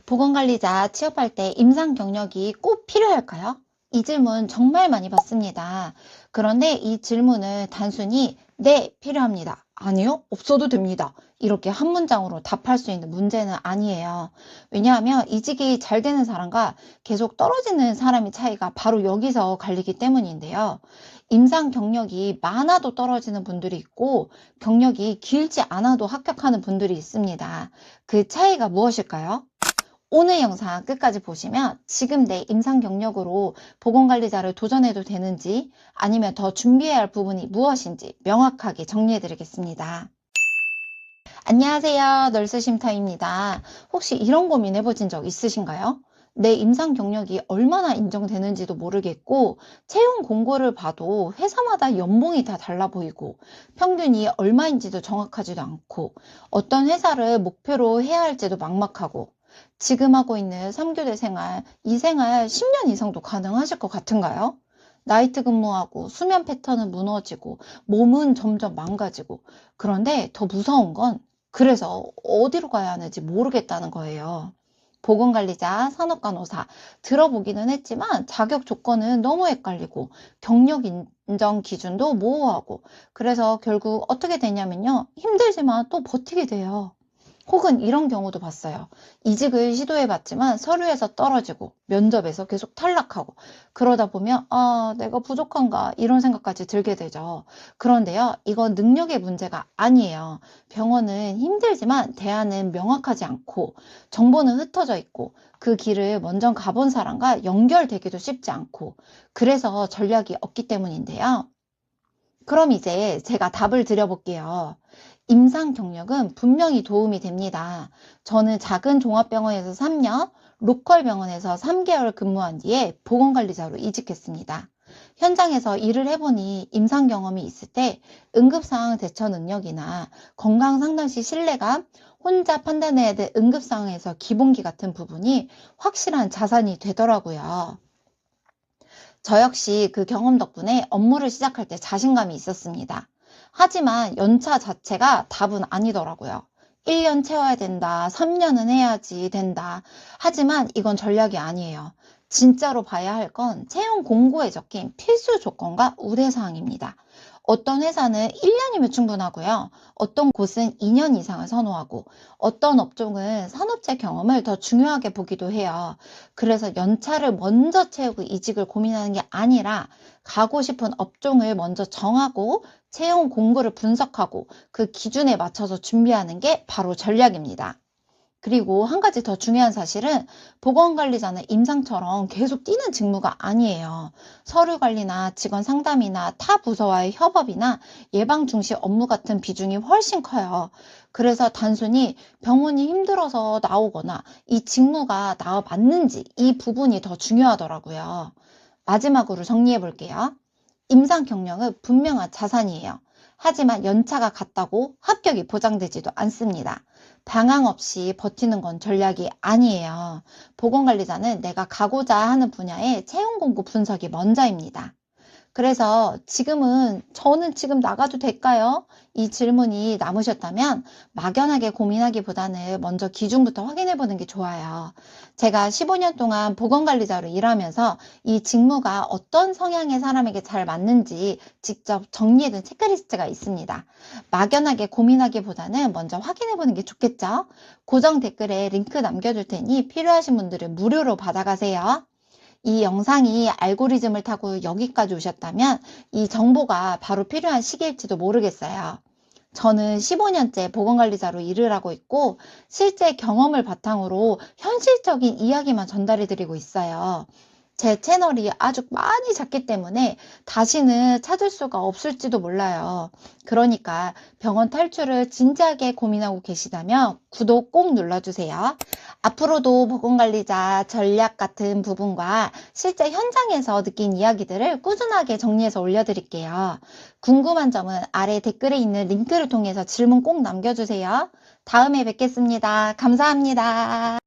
보건관리자 취업할 때 임상 경력이 꼭 필요할까요? 이 질문 정말 많이 받습니다. 그런데 이 질문을 단순히 네, 필요합니다. 아니요, 없어도 됩니다. 이렇게 한 문장으로 답할 수 있는 문제는 아니에요. 왜냐하면 이직이 잘 되는 사람과 계속 떨어지는 사람의 차이가 바로 여기서 갈리기 때문인데요. 임상 경력이 많아도 떨어지는 분들이 있고 경력이 길지 않아도 합격하는 분들이 있습니다. 그 차이가 무엇일까요? 오늘 영상 끝까지 보시면 지금 내 임상 경력으로 보건관리자를 도전해도 되는지 아니면 더 준비해야 할 부분이 무엇인지 명확하게 정리해 드리겠습니다. 안녕하세요. 널스쉼터입니다. 혹시 이런 고민 해보신 적 있으신가요? 내 임상 경력이 얼마나 인정되는지도 모르겠고 채용 공고를 봐도 회사마다 연봉이 다 달라 보이고 평균이 얼마인지도 정확하지도 않고 어떤 회사를 목표로 해야 할지도 막막하고 지금 하고 있는 3교대 생활, 이 생활 10년 이상도 가능하실 것 같은가요? 나이트 근무하고 수면 패턴은 무너지고 몸은 점점 망가지고 그런데 더 무서운 건 그래서 어디로 가야 하는지 모르겠다는 거예요. 보건관리자, 산업간호사 들어보기는 했지만 자격 조건은 너무 헷갈리고 경력 인정 기준도 모호하고 그래서 결국 어떻게 되냐면요. 힘들지만 또 버티게 돼요. 혹은 이런 경우도 봤어요. 이직을 시도해봤지만 서류에서 떨어지고 면접에서 계속 탈락하고 그러다 보면 내가 부족한가 이런 생각까지 들게 되죠. 그런데요, 이건 능력의 문제가 아니에요. 병원은 힘들지만 대안은 명확하지 않고 정보는 흩어져 있고 그 길을 먼저 가본 사람과 연결되기도 쉽지 않고 그래서 전략이 없기 때문인데요. 그럼 이제 제가 답을 드려볼게요. 임상 경력은 분명히 도움이 됩니다. 저는 작은 종합병원에서 3년, 로컬 병원에서 3개월 근무한 뒤에 보건관리자로 이직했습니다. 현장에서 일을 해보니 임상 경험이 있을 때 응급상황 대처 능력이나 건강상담시 신뢰감, 혼자 판단해야 될 응급상황에서 기본기 같은 부분이 확실한 자산이 되더라고요. 저 역시 그 경험 덕분에 업무를 시작할 때 자신감이 있었습니다. 하지만 연차 자체가 답은 아니더라고요. 1년 채워야 된다, 3년은 해야지 된다. 하지만 이건 전략이 아니에요. 진짜로 봐야 할 건 채용 공고에 적힌 필수 조건과 우대사항입니다. 어떤 회사는 1년이면 충분하고요. 어떤 곳은 2년 이상을 선호하고 어떤 업종은 산업재 경험을 더 중요하게 보기도 해요. 그래서 연차를 먼저 채우고 이직을 고민하는 게 아니라 가고 싶은 업종을 먼저 정하고 채용 공고를 분석하고 그 기준에 맞춰서 준비하는 게 바로 전략입니다. 그리고 한 가지 더 중요한 사실은 보건관리자는 임상처럼 계속 뛰는 직무가 아니에요. 서류 관리나 직원 상담이나 타 부서와의 협업이나 예방 중시 업무 같은 비중이 훨씬 커요. 그래서 단순히 병원이 힘들어서 나오거나 이 직무가 나와 맞는지 이 부분이 더 중요하더라고요. 마지막으로 정리해 볼게요. 임상 경력은 분명한 자산이에요. 하지만 연차가 같다고 합격이 보장되지도 않습니다. 방황 없이 버티는 건 전략이 아니에요. 보건관리자는 내가 가고자 하는 분야의 채용 공고 분석이 먼저입니다. 그래서 저는 지금 나가도 될까요? 이 질문이 남으셨다면 막연하게 고민하기보다는 먼저 기준부터 확인해 보는 게 좋아요. 제가 15년 동안 보건관리자로 일하면서 이 직무가 어떤 성향의 사람에게 잘 맞는지 직접 정리해둔 체크리스트가 있습니다. 막연하게 고민하기보다는 먼저 확인해 보는 게 좋겠죠? 고정 댓글에 링크 남겨둘 테니 필요하신 분들은 무료로 받아가세요. 이 영상이 알고리즘을 타고 여기까지 오셨다면 이 정보가 바로 필요한 시기일지도 모르겠어요. 저는 15년째 보건관리자로 일을 하고 있고 실제 경험을 바탕으로 현실적인 이야기만 전달해 드리고 있어요. 제 채널이 아주 많이 작기 때문에 다시는 찾을 수가 없을지도 몰라요. 그러니까 병원 탈출을 진지하게 고민하고 계시다면 구독 꼭 눌러주세요. 앞으로도 보건관리자 전략 같은 부분과 실제 현장에서 느낀 이야기들을 꾸준하게 정리해서 올려드릴게요. 궁금한 점은 아래 댓글에 있는 링크를 통해서 질문 꼭 남겨주세요. 다음에 뵙겠습니다. 감사합니다.